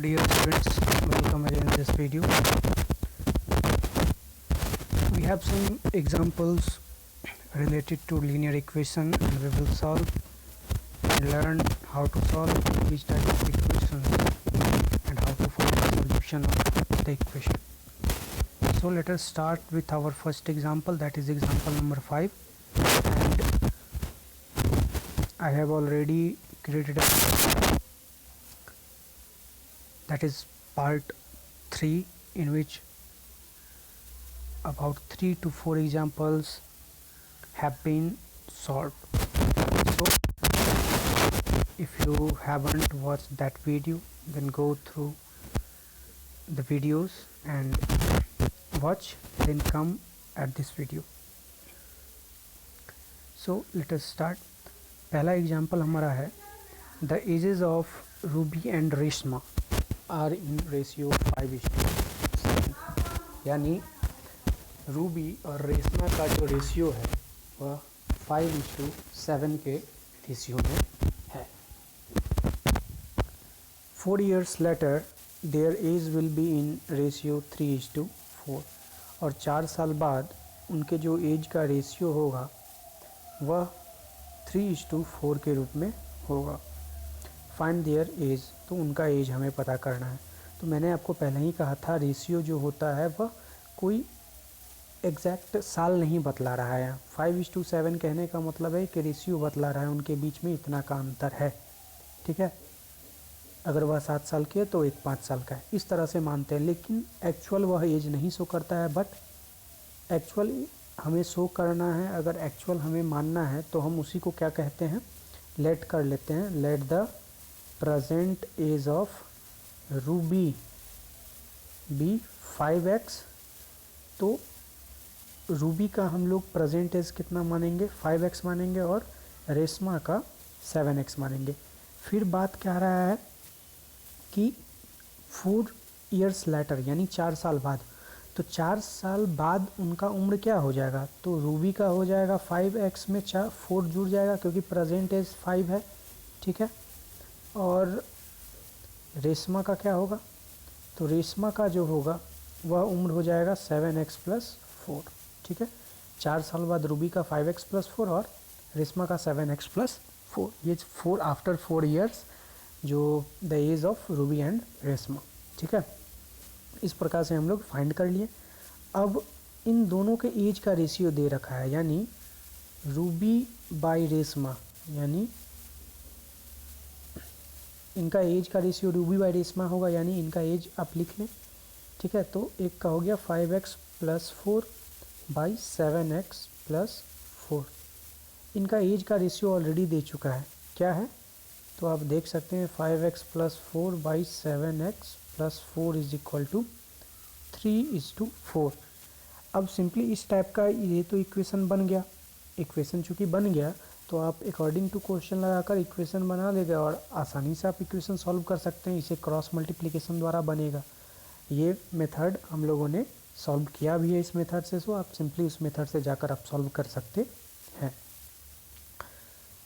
dear students, welcome again in this video. We have some examples related to linear equation and we will solve and learn how to solve each type of equation and how to find the solution of the equation. So let us start with our first example, that is example number 5, and I have already created a that is part 3, in which about 3 to 4 examples have been solved. So if you haven't watched that video, then go through the videos and watch, then come at this video. So let us start. पहला example हमारा है the ages of Ruby and Reshma are in ratio 5:7, यानी Ruby और रेशमा का जो ratio है वह 5:7 के रेशियो में है. 4 years later their age will be in ratio 3:4, और 4 साल बाद उनके जो एज का रेशियो होगा वह 3:4 के रूप में होगा. फाइंड देयर एज, तो उनका एज हमें पता करना है. तो मैंने आपको पहले ही कहा था रेशियो जो होता है वह कोई एग्जैक्ट साल नहीं बतला रहा है. 5:7 कहने का मतलब है कि रेशियो बतला रहा है, उनके बीच में इतना का अंतर है. ठीक है, अगर वह 7 साल की है तो एक 5 साल का है, इस तरह से मानते हैं. लेकिन एक्चुअल वह एज नहीं शो करता है, बट एक्चुअल हमें शो करना है. अगर एक्चुअल हमें मानना है तो हम उसी को क्या कहते हैं, लेट कर लेते हैं. Let the present age of Ruby be 5x. तो रूबी का हम लोग प्रेजेंट एज कितना मानेंगे, 5x मानेंगे, और रेशमा का 7x मानेंगे. फिर बात क्या रहा है कि 4 years later, यानी 4 साल बाद. तो 4 साल बाद उनका उम्र क्या हो जाएगा, तो रूबी का हो जाएगा 5x में 4 जुड़ जाएगा क्योंकि प्रेजेंट एज 5 है. ठीक है, और रेशमा का क्या होगा, तो रेशमा का जो होगा वह उम्र हो जाएगा 7x + 4. ठीक है, 4 साल बाद रूबी का 5x + 4 और रेशमा का 7x + 4. ये 4 आफ्टर 4 years जो the age of Ruby and Reshma. ठीक है, इस प्रकार से हम लोग फाइंड कर लिए. अब इन दोनों के एज का रेशियो दे रखा है, यानी रूबी बाय रेशमा, यानी इनका एज का रेशियो रूबी बाय रेशमा होगा, यानी इनका एज आप लिख लें. ठीक है, तो एक का हो गया 5x + 4 बाई 7x + 4. इनका एज का रेशियो ऑलरेडी दे चुका है, क्या है, तो आप देख सकते हैं 5x + 4 बाई 7x + 4 = 3:4. अब सिंपली इस टाइप का ये तो इक्वेशन बन गया. इक्वेशन चूँकि बन गया तो आप अकॉर्डिंग टू क्वेश्चन लगाकर इक्वेशन बना लेंगे और आसानी से आप इक्वेशन सॉल्व कर सकते हैं. इसे क्रॉस मल्टीप्लिकेशन द्वारा बनेगा. ये मेथड हम लोगों ने सॉल्व किया भी है इस मेथड से, सो आप सिंपली उस मेथड से जाकर आप सॉल्व कर सकते हैं.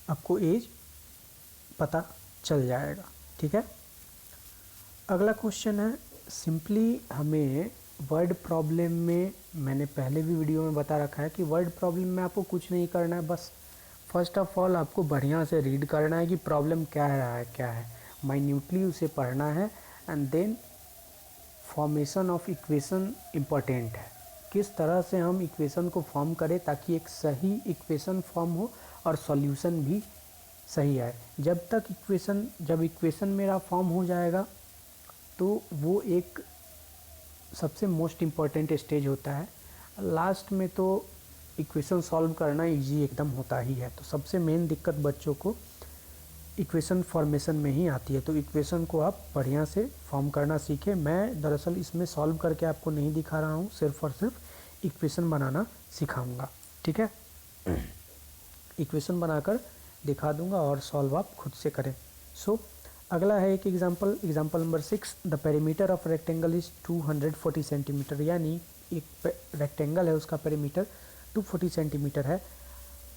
आपको एज पता चल जाएगा. ठीक है, अगला क्वेश्चन है. सिंपली हमें वर्ड प्रॉब्लम में, मैंने पहले भी वीडियो में बता रखा है कि वर्ड प्रॉब्लम में आपको कुछ नहीं करना है. बस फर्स्ट ऑफ ऑल आपको बढ़िया से रीड करना है कि प्रॉब्लम क्या है, माइन्यूटली उसे पढ़ना है. And then formation of equation important है. किस तरह से हम इक्वेशन को फॉर्म करें ताकि एक सही इक्वेशन फॉर्म हो और सॉल्यूशन भी सही आए. जब इक्वेशन मेरा फॉर्म हो जाएगा तो वो एक सबसे मोस्ट इम्पॉर्टेंट स्टेज होता है. लास्ट में तो इक्वेशन सॉल्व करना इजी एकदम होता ही है. तो सबसे मेन दिक्कत बच्चों को इक्वेशन फॉर्मेशन में ही आती है. तो इक्वेशन को आप बढ़िया से फॉर्म करना सीखें. मैं दरअसल इसमें सॉल्व करके आपको नहीं दिखा रहा हूँ, सिर्फ और सिर्फ इक्वेशन बनाना सिखाऊंगा. ठीक है, इक्वेशन बनाकर दिखा दूंगा और सॉल्व आप खुद से करें. सो अगला है एक example number 6. The perimeter of rectangle is 240 centimetre, यानी एक रेक्टेंगल है उसका पेरीमीटर 240 सेंटीमीटर है.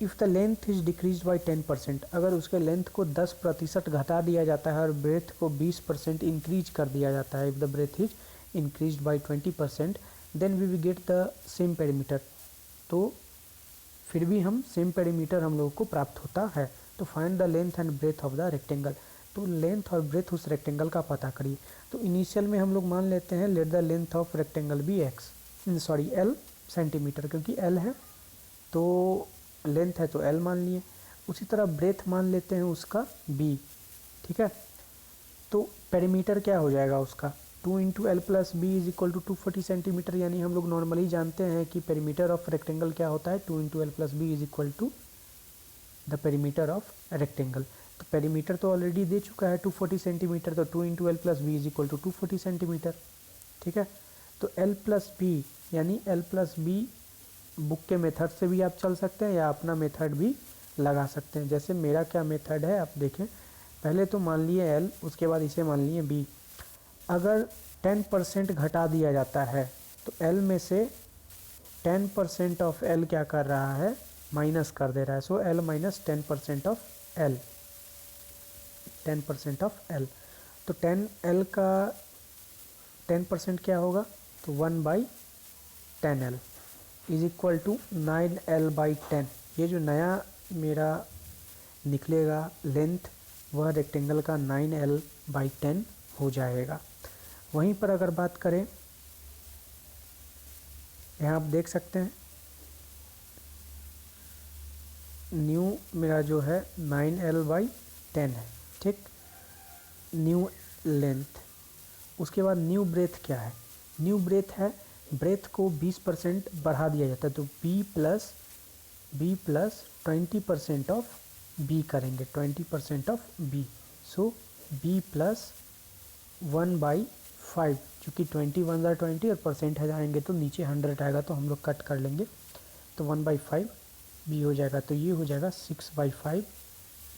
If the length is decrease by 10%, अगर उसके लेंथ को 10% घटा दिया जाता है और ब्रेथ को 20% इंक्रीज कर दिया जाता है, if the breadth is increase by 20%, then we will get the same perimeter, तो फिर भी हम सेम पेरीमीटर हम लोगों को प्राप्त होता है। तो find the length and breadth of the rectangle, तो लेंथ और ब्रेथ उस रेक्टेंगल का पता करिए। तो इनिशियल में हम लोग मान लेते हैं let the length of rectangle be l centimetre, क्योंकि एल है तो लेंथ है तो एल मान लिए। उसी तरह ब्रेथ मान लेते हैं उसका बी, ठीक है। तो पेरीमीटर क्या हो जाएगा उसका, 2 into l plus b is equal to 240 centimetre, यानी हम लोग नॉर्मली जानते हैं कि पेरीमीटर ऑफ रेक्टेंगल क्या होता है, 2 into l plus b is equal to the perimeter of rectangle. तो पेरीमीटर तो ऑलरेडी दे चुका है 240 सेंटीमीटर, तो 2 into l plus b is equal to 240 centimetre, ठीक है। तो एल प्लस बी यानी एल प्लस बी बुक के मेथड से भी आप चल सकते हैं या अपना मेथड भी लगा सकते हैं। जैसे मेरा क्या मेथड है आप देखें, पहले तो मान लिए एल, उसके बाद इसे मान लिए बी। अगर 10% घटा दिया जाता है तो एल में से 10% ऑफ एल क्या कर रहा है, माइनस कर दे रहा है। So L minus 10% of L, 10% of L. तो 10 एल का 10% क्या होगा, तो 1/10L is equal to 9L/10। ये जो नया मेरा निकलेगा लेंथ वह रेक्टेंगल का 9L/10 हो जाएगा। वहीं पर अगर बात करें, यहाँ आप देख सकते हैं न्यू मेरा जो है 9L/10 है, ठीक, न्यू लेंथ। उसके बाद न्यू ब्रेथ क्या है, न्यू ब्रेथ है, ब्रेथ को 20% बढ़ा दिया जाता है, तो b प्लस 20% ऑफ b करेंगे, 20% of b। So b plus 1/5, क्योंकि 20 1 ज़ा 20 और परसेंट है जाएंगे तो नीचे 100 आएगा, तो हम लोग कट कर लेंगे, तो 1/5 b हो जाएगा, तो ये हो जाएगा 6/5,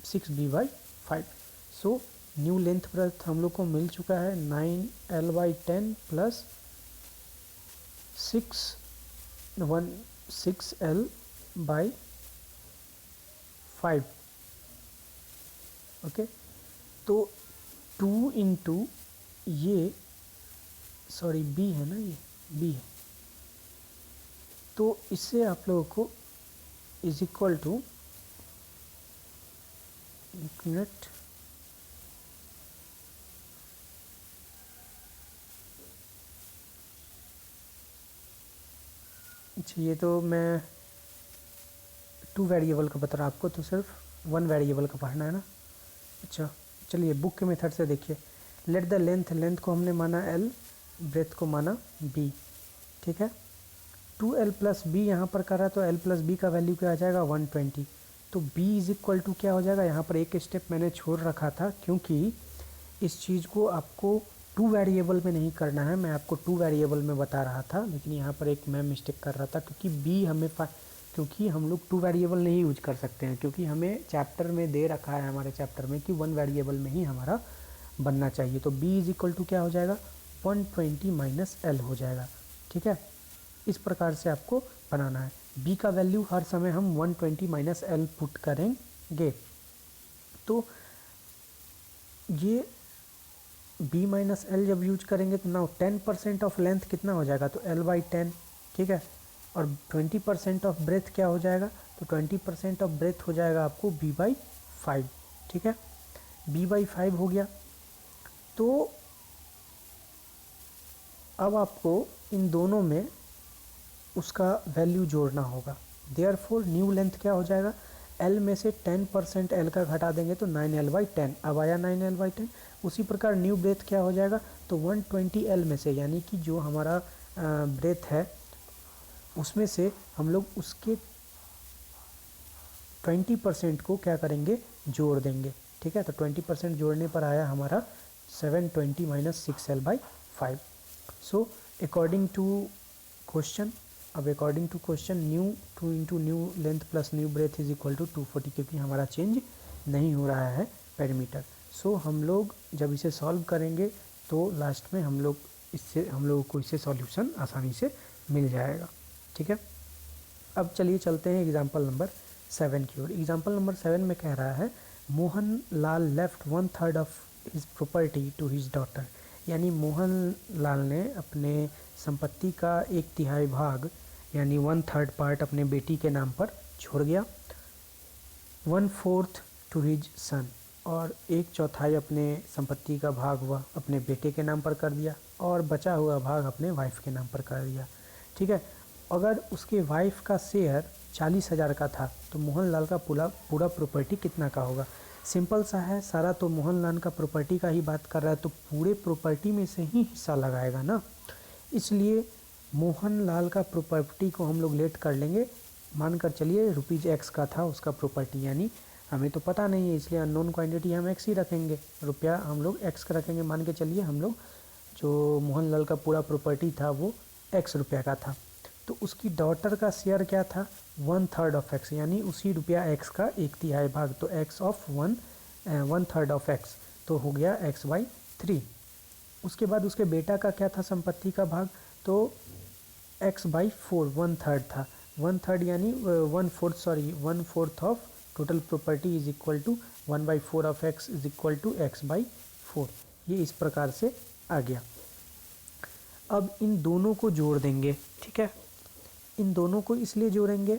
6b/5। So new length breadth हम लोग को मिल चुका है 9L/10 प्लस 6L/5, ओके। तो 2 इंटू ये सॉरी बी है ना, ये बी है, तो इससे आप लोगों को इज इक्वल टू, एक मिनट, अच्छा ये तो मैं 2 वेरिएबल का बता रहा आपको, तो सिर्फ 1 वेरिएबल का पढ़ना है ना। अच्छा चलिए बुक के मेथड से देखिए, लेट द लेंथ को हमने माना L, ब्रेथ को माना B, ठीक है। 2L प्लस बी यहाँ पर कर रहा है, तो L प्लस बी का वैल्यू क्या आ जाएगा 120। तो B इज इक्वल टू क्या हो जाएगा, यहाँ पर एक स्टेप मैंने छोड़ रखा था, क्योंकि इस चीज़ को आपको 2 वेरिएबल में नहीं करना है, मैं आपको 2 वेरिएबल में बता रहा था, लेकिन यहाँ पर एक मैं मिस्टेक कर रहा था, क्योंकि B हमें क्योंकि हम लोग 2 वेरिएबल नहीं यूज कर सकते हैं, क्योंकि हमें चैप्टर में दे रखा है, हमारे चैप्टर में कि 1 वेरिएबल में ही हमारा बनना चाहिए। तो B इज इक्वल टू क्या हो जाएगा 120 माइनस L हो जाएगा, ठीक है। इस प्रकार से आपको बनाना है, B का वैल्यू हर समय हम 120 माइनस L पुट करेंगे। तो ये B माइनस L जब यूज करेंगे तो नाउ 10% ऑफ लेंथ कितना हो जाएगा, तो L/10, ठीक है। और 20% ऑफ ब्रेथ क्या हो जाएगा, तो 20% ऑफ ब्रेथ हो जाएगा आपको B/5, ठीक है। B/5 हो गया। तो अब आपको इन दोनों में उसका वैल्यू जोड़ना होगा। देयरफॉर न्यू लेंथ क्या हो जाएगा, L में से 10% L का घटा देंगे तो 9L/10, अब आया 9L/10। उसी प्रकार न्यू ब्रेथ क्या हो जाएगा, तो 120 L में से, यानी कि जो हमारा ब्रेथ है उसमें से हम लोग उसके 20% को क्या करेंगे, जोड़ देंगे, ठीक है। तो 20% जोड़ने पर आया हमारा 720 minus 6L/5। So according to question, अब according to question new 2 into new length plus new breadth is equal to 240, क्योंकि हमारा चेंज नहीं हो रहा है पेरीमीटर। सो हम लोग जब इसे सॉल्व करेंगे तो लास्ट में हम लोगों को इससे सॉल्यूशन आसानी से मिल जाएगा, ठीक है। अब चलिए चलते हैं एग्जांपल नंबर 7 की ओर। एग्जाम्पल नंबर 7 में कह रहा है Mohan Lal left 1/3 of his property to his daughter, यानी मोहन लाल ने अपने संपत्ति का 1/3 भाग यानी 1/3 पार्ट अपने बेटी के नाम पर छोड़ गया। 1/4 टू हिज सन, और 1/4 अपने संपत्ति का भाग वह अपने बेटे के नाम पर कर दिया, और बचा हुआ भाग अपने वाइफ के नाम पर कर दिया। ठीक है, अगर उसके वाइफ का शेयर 40,000 का था तो मोहनलाल का पूरा प्रॉपर्टी कितना का होगा। सिंपल सा है, सारा तो मोहनलाल का प्रॉपर्टी का ही बात कर रहा है, तो पूरे प्रॉपर्टी में से ही हिस्सा लगाएगा ना। इसलिए मोहनलाल का प्रॉपर्टी को हम लोग लेट कर लेंगे, मानकर चलिए ₹X का था उसका प्रॉपर्टी, यानी हमें तो पता नहीं है इसलिए अननोन क्वांटिटी हम x ही रखेंगे, रुपया हम लोग x का रखेंगे। मान के चलिए हम लोग जो मोहनलाल का पूरा प्रॉपर्टी था वो x रुपया का था, तो उसकी डॉटर का शेयर क्या था 1/3 ऑफ x, यानी उसी ₹x का 1/3 भाग, तो x ऑफ 1/3 ऑफ x, तो हो गया x/3। उसके बाद उसके बेटा का क्या था संपत्ति का भाग, तो x/4 1/3 था, 1/3 यानी 1/4 of total property is equal to 1/4 of x is equal to x/4। ये इस प्रकार से आ गया। अब इन दोनों को जोड़ देंगे। ठीक है, इन दोनों को इसलिए जोड़ेंगे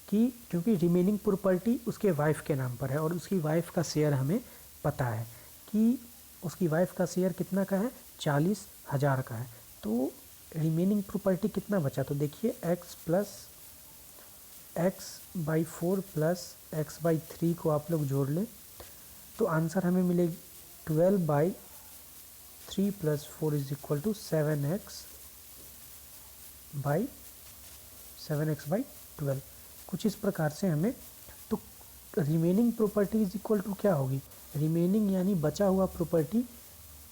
कि क्योंकि रिमेनिंग प्रॉपर्टी उसके वाइफ के नाम पर है और उसकी वाइफ का शेयर हमें पता है कि उसकी वाइफ का शेयर कितना का है 40,000 का है। तो रिमेनिंग प्रॉपर्टी कितना बचा, तो देखिए x/4 प्लस x/3 को आप लोग जोड़ लें तो आंसर हमें मिलेगी 12/3 plus 4 is equal to 7x/12। कुछ इस प्रकार से हमें, तो remaining property is equal to क्या होगी, रिमेनिंग यानी बचा हुआ प्रॉपर्टी,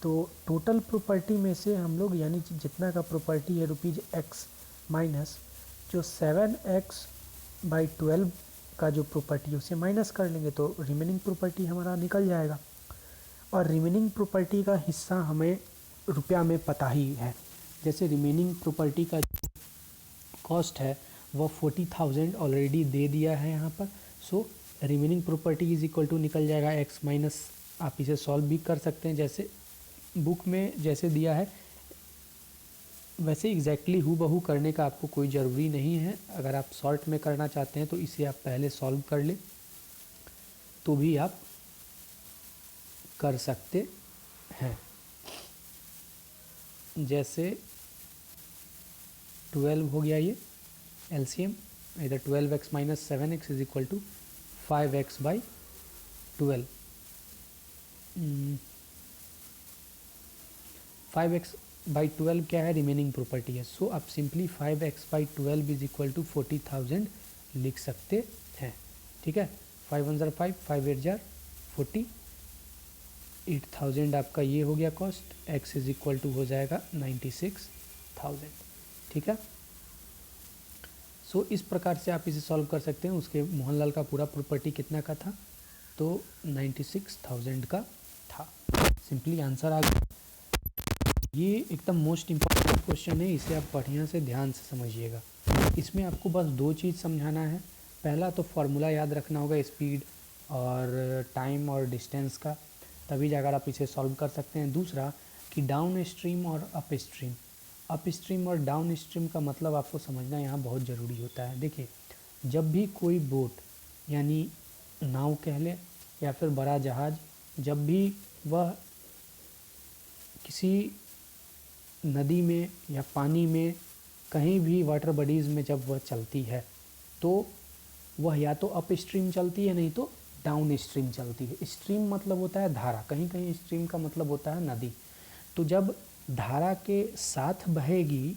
तो टोटल प्रॉपर्टी में से हम लोग यानी जितना का प्रॉपर्टी है ₹x माइनस जो 7x/12 का जो प्रॉपर्टी है उसे माइनस कर लेंगे तो रिमेनिंग प्रॉपर्टी हमारा निकल जाएगा। और रिमेनिंग प्रॉपर्टी का हिस्सा हमें रुपया में पता ही है, जैसे रिमेनिंग प्रॉपर्टी का जो कॉस्ट है वह 40,000 ऑलरेडी दे दिया है यहाँ पर। So remaining property is equal to निकल जाएगा x माइनस, आप इसे सॉल्व भी कर सकते हैं जैसे बुक में जैसे दिया है वैसे एग्जैक्टली हूबहू करने का आपको कोई ज़रूरी नहीं है। अगर आप शॉर्ट में करना चाहते हैं तो इसे आप पहले सॉल्व कर लें तो भी आप कर सकते हैं। जैसे 12 हो गया ये एलसीएम, इधर 12x minus 7x is equal to 5x/12। 5x/12 क्या है, रिमेनिंग प्रॉपर्टी है। सो आप simply 5x/12 is equal to 40,000 लिख सकते हैं। ठीक है, 5 1 ज़र 5, 5 8 ज़र 40, 8,000 आपका ये हो गया cost, x is equal to हो जाएगा 96,000। ठीक है, सो इस प्रकार से आप इसे सॉल्व कर सकते हैं। उसके मोहनलाल का पूरा प्रॉपर्टी कितना का था, तो 96,000 का था। सिंपली आंसर आ गया। ये एकदम मोस्ट इम्पॉर्टेंट क्वेश्चन है, इसे आप बढ़िया से ध्यान से समझिएगा। इसमें आपको बस दो चीज़ समझाना है। पहला तो फार्मूला याद रखना होगा स्पीड और टाइम और डिस्टेंस का, तभी जाकर आप इसे सॉल्व कर सकते हैं। दूसरा कि डाउन स्ट्रीम और अप स्ट्रीम, अप स्ट्रीम और डाउन स्ट्रीम का मतलब आपको समझना यहाँ बहुत ज़रूरी होता है। देखिए, जब भी कोई बोट यानी नाव कह लें या फिर बड़ा जहाज़, जब भी वह किसी नदी में या पानी में कहीं भी वाटर बॉडीज़ में जब वह चलती है तो वह या तो अप स्ट्रीम चलती है नहीं तो डाउन स्ट्रीम चलती है। स्ट्रीम मतलब होता है धारा, कहीं कहीं स्ट्रीम का मतलब होता है नदी। तो जब धारा के साथ बहेगी,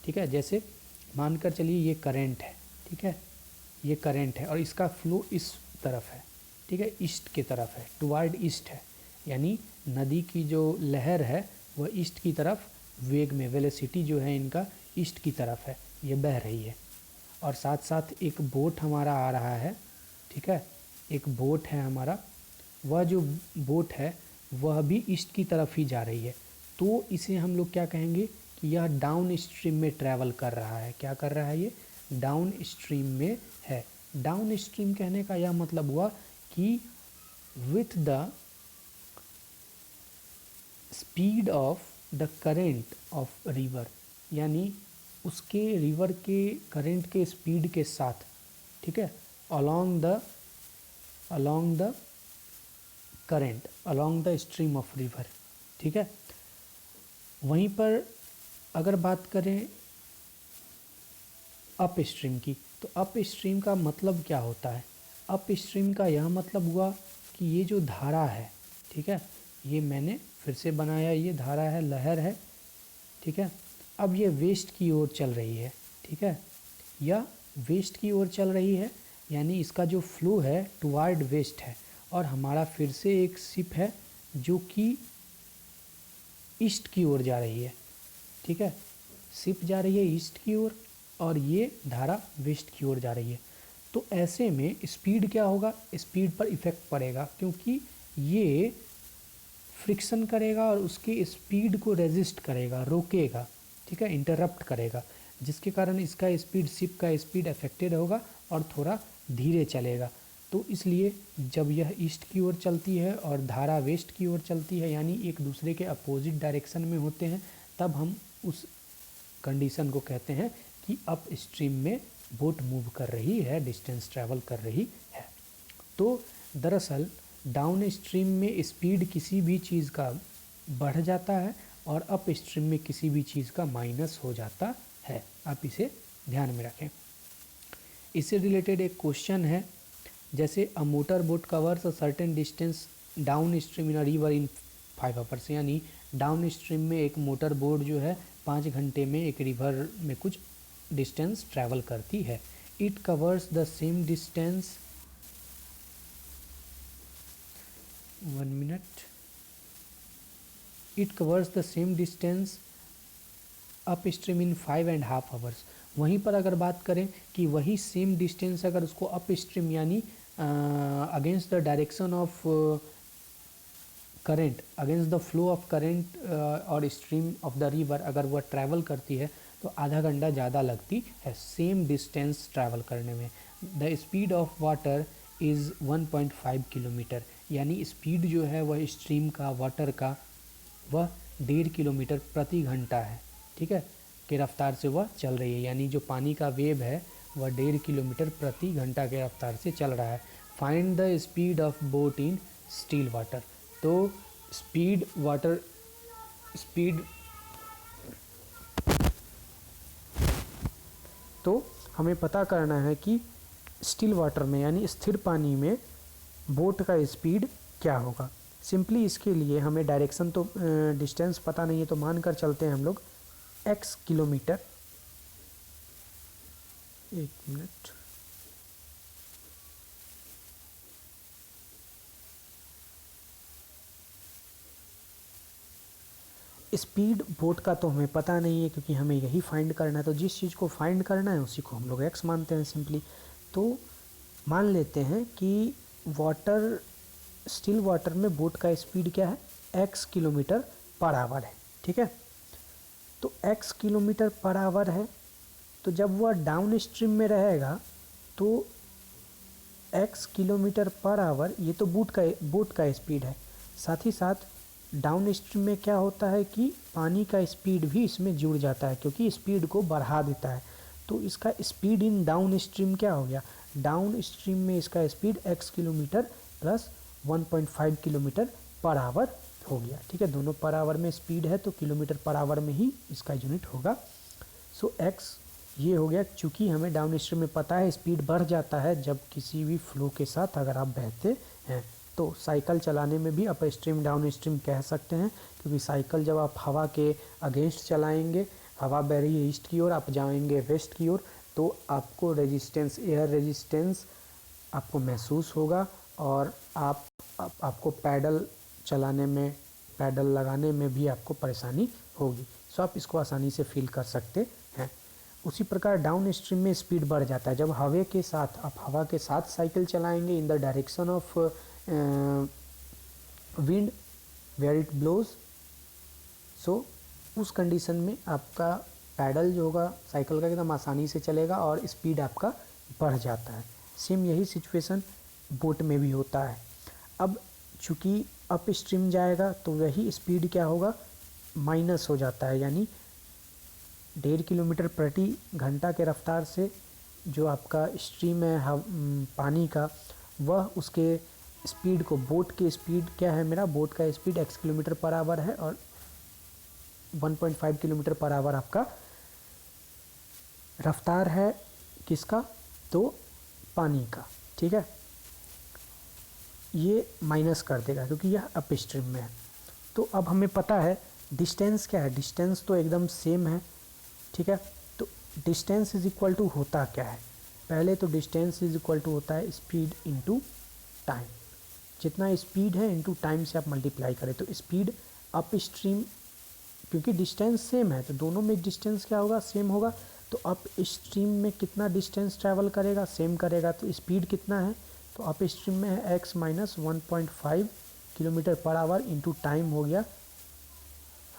ठीक है, जैसे मानकर चलिए ये करंट है, ठीक है, ये करंट है और इसका फ्लो इस तरफ है, ठीक है, ईस्ट की तरफ है, टुवार्ड ईस्ट है, यानी नदी की जो लहर है वह ईस्ट की तरफ वेग में, वेलोसिटी जो है इनका ईस्ट की तरफ है, ये बह रही है। और साथ साथ एक बोट हमारा आ रहा है, ठीक है, एक बोट है हमारा, वह जो बोट है वह भी ईस्ट की तरफ ही जा रही है। तो इसे हम लोग क्या कहेंगे कि यह डाउन स्ट्रीम में ट्रैवल कर रहा है। क्या कर रहा है, ये डाउन स्ट्रीम में है। डाउन स्ट्रीम कहने का यह मतलब हुआ कि with the speed of the current of river, यानी उसके रिवर के करंट के स्पीड के साथ, ठीक है, along the current, along the stream of river, ठीक है। वहीं पर अगर बात करें अप स्ट्रीम की, तो अप स्ट्रीम का मतलब क्या होता है? अप स्ट्रीम का यह मतलब हुआ कि ये जो धारा है, ठीक है, ये मैंने फिर से बनाया, ये धारा है, लहर है, ठीक है। अब ये वेस्ट की ओर चल रही है, ठीक है, या वेस्ट की ओर चल रही है, यानी इसका जो फ्लो है टुवार्ड वेस्ट है, और हमारा फिर से एक शिप है जो कि ईस्ट की ओर जा रही है, ठीक है, शिप जा रही है ईस्ट की ओर और ये धारा वेस्ट की ओर जा रही है। तो ऐसे में स्पीड क्या होगा? स्पीड पर इफ़ेक्ट पड़ेगा, क्योंकि ये फ्रिक्शन करेगा और उसकी स्पीड को रेजिस्ट करेगा, रोकेगा, ठीक है, इंटरप्ट करेगा, जिसके कारण इसका स्पीड, शिप का स्पीड अफेक्टेड होगा और थोड़ा धीरे चलेगा। तो इसलिए जब यह ईस्ट की ओर चलती है और धारा वेस्ट की ओर चलती है, यानी एक दूसरे के अपोजिट डायरेक्शन में होते हैं, तब हम उस कंडीशन को कहते हैं कि अप स्ट्रीम में बोट मूव कर रही है, डिस्टेंस ट्रैवल कर रही है। तो दरअसल डाउन स्ट्रीम में स्पीड किसी भी चीज़ का बढ़ जाता है और अप स्ट्रीम में किसी भी चीज़ का माइनस हो जाता है। आप इसे ध्यान में रखें। इससे रिलेटेड एक क्वेश्चन है, जैसे a motor boat covers a certain distance down stream in a river in 5 hours, यानी डाउन स्ट्रीम में एक मोटर बोट जो है 5 घंटे में एक रिवर में कुछ डिस्टेंस ट्रैवल करती है। It covers the same distance, 1 minute, it covers the same distance up stream in 5.5 hours. वहीं पर अगर बात करें कि वही सेम डिस्टेंस अगर उसको अप स्ट्रीम यानी against the direction of current, against the flow of current और स्ट्रीम ऑफ द रिवर अगर वह ट्रैवल करती है तो आधा घंटा ज़्यादा लगती है सेम डिस्टेंस ट्रैवल करने में। The speed of water is 1.5 kilometre, यानी स्पीड जो है वह स्ट्रीम का, वाटर का, वह 1.5 किलोमीटर प्रति घंटा है, ठीक है, के रफ्तार से वह चल रही है। यानी जो पानी का वेव है वह 1.5 किलोमीटर प्रति घंटा के रफ्तार से चल रहा है। Find the speed of boat in still water. तो स्पीड, वाटर स्पीड, तो हमें पता करना है कि स्टिल वाटर में यानी स्थिर पानी में बोट का स्पीड क्या होगा। सिंपली इसके लिए हमें डायरेक्शन तो डिस्टेंस पता नहीं है, तो मान कर चलते हैं हम लोग x kilometre, 1 minute, speed boat का तो हमें पता नहीं है क्योंकि हमें यही फाइंड करना है, तो जिस चीज़ को फाइंड करना है उसी को हम लोग x मानते हैं सिंपली। तो मान लेते हैं कि वाटर, स्टिल वाटर में बोट का स्पीड क्या है, x किलोमीटर पर आवर है, ठीक है। तो x किलोमीटर पर आवर है, तो जब वह डाउन स्ट्रीम में रहेगा तो x किलोमीटर पर आवर, ये तो बोट का स्पीड है। साथ ही साथ डाउन स्ट्रीम में क्या होता है कि पानी का स्पीड भी इसमें जुड़ जाता है, क्योंकि स्पीड को बढ़ा देता है। तो इसका स्पीड इन डाउन स्ट्रीम क्या हो गया, डाउन स्ट्रीम में इसका speed x kilometre plus 1.5 kilometre per hour हो गया, ठीक है। दोनों पर आवर में स्पीड है तो किलोमीटर पर आवर में ही इसका यूनिट होगा। सो x ये हो गया। चूँकि हमें डाउन स्ट्रीम में पता है स्पीड बढ़ जाता है जब किसी भी फ्लो के साथ अगर आप बहते हैं, तो साइकिल चलाने में भी अप स्ट्रीम डाउन स्ट्रीम कह सकते हैं, क्योंकि साइकिल जब आप हवा के अगेंस्ट चलाएंगे, हवा बह रही है ईस्ट की ओर, आप जाएंगे वेस्ट की ओर, तो आपको रेजिस्टेंस, एयर रेजिस्टेंस आपको महसूस होगा और आपको पैडल चलाने में, पैडल लगाने में भी आपको परेशानी होगी। सो आप इसको आसानी से फील कर सकते हैं। उसी प्रकार डाउन स्ट्रीम में स्पीड बढ़ जाता है जब हवा के साथ, आप हवा के साथ साइकिल चलाएंगे in the direction of wind where it blows. So उस कंडीशन में आपका पैडल जो होगा साइकिल का एकदम आसानी से चलेगा और स्पीड आपका बढ़ जाता है। सेम यही सिचुएशन बोट में भी होता है। अब चूँकि अप स्ट्रीम जाएगा तो वही स्पीड क्या होगा, माइनस हो जाता है, यानी 1.5 किलोमीटर प्रति घंटा के रफ्तार से जो आपका स्ट्रीम है पानी का, वह उसके स्पीड को, बोट की स्पीड क्या है, मेरा बोट का speed x kilometre per hour है और 1.5 किलोमीटर पर आवर आपका रफ्तार है किसका, तो पानी का, ठीक है। ये माइनस कर देगा क्योंकि यह अप स्ट्रीम में है। तो अब हमें पता है डिस्टेंस क्या है, डिस्टेंस तो एकदम सेम है, ठीक है। तो डिस्टेंस इज इक्वल टू होता क्या है, पहले तो डिस्टेंस इज इक्वल टू होता है स्पीड इनटू टाइम। जितना स्पीड है इनटू टाइम से आप मल्टीप्लाई करें तो स्पीड अप स्ट्रीम, क्योंकि डिस्टेंस सेम है तो दोनों में डिस्टेंस क्या होगा, सेम होगा। तो अप स्ट्रीम में कितना डिस्टेंस ट्रैवल करेगा, सेम करेगा, तो स्पीड कितना है, तो अप स्ट्रीम में है x minus 1.5 kilometre per hour into time हो गया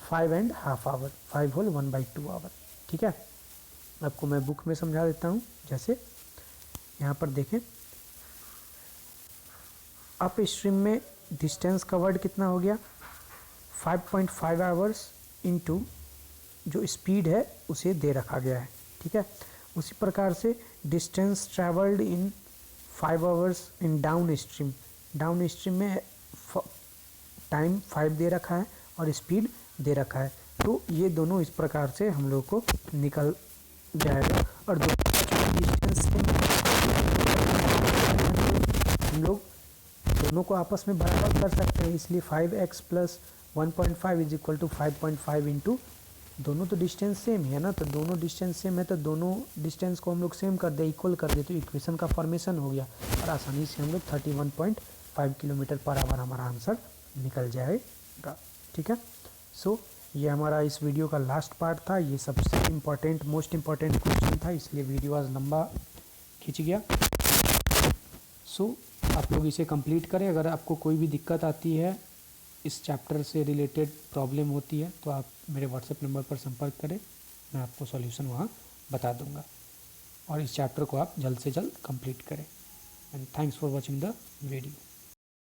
5.5 आवर, 5 होल 1/2 आवर, ठीक है। आपको मैं बुक में समझा देता हूँ, जैसे यहाँ पर देखें अप स्ट्रीम में डिस्टेंस कवर्ड कितना हो गया 5.5 आवर्स इंटू जो स्पीड है उसे दे रखा गया है, ठीक है। उसी प्रकार से distance travelled in 5 hours in down stream में टाइम 5 दे रखा है और स्पीड दे रखा है। तो ये दोनों इस प्रकार से हम लोग को निकल जाएगा और डिस्टेंस हम लोग दोनों को आपस में बराबर कर सकते हैं, इसलिए 5x plus 1.5 is equal to 5.5 into, दोनों तो डिस्टेंस सेम है ना, तो दोनों डिस्टेंस सेम है तो दोनों डिस्टेंस को हम लोग सेम कर दे, इक्वल कर दे, तो इक्वेशन का फॉर्मेशन हो गया और आसानी से हम लोग 31.5 किलोमीटर पर आवर हमारा आंसर निकल जाएगा, ठीक है। सो ये हमारा इस वीडियो का लास्ट पार्ट था, ये सबसे इम्पॉर्टेंट मोस्ट इम्पॉर्टेंट क्वेश्चन था, इसलिए वीडियो आज लंबा खिंच गया। सो आप लोग इसे कंप्लीट करें। अगर आपको कोई भी दिक्कत आती है, इस चैप्टर से रिलेटेड प्रॉब्लम होती है, तो आप मेरे व्हाट्सएप नंबर पर संपर्क करें, मैं आपको सॉल्यूशन वहाँ बता दूंगा और इस चैप्टर को आप जल्द से जल्द कंप्लीट करें। And thanks for watching the video.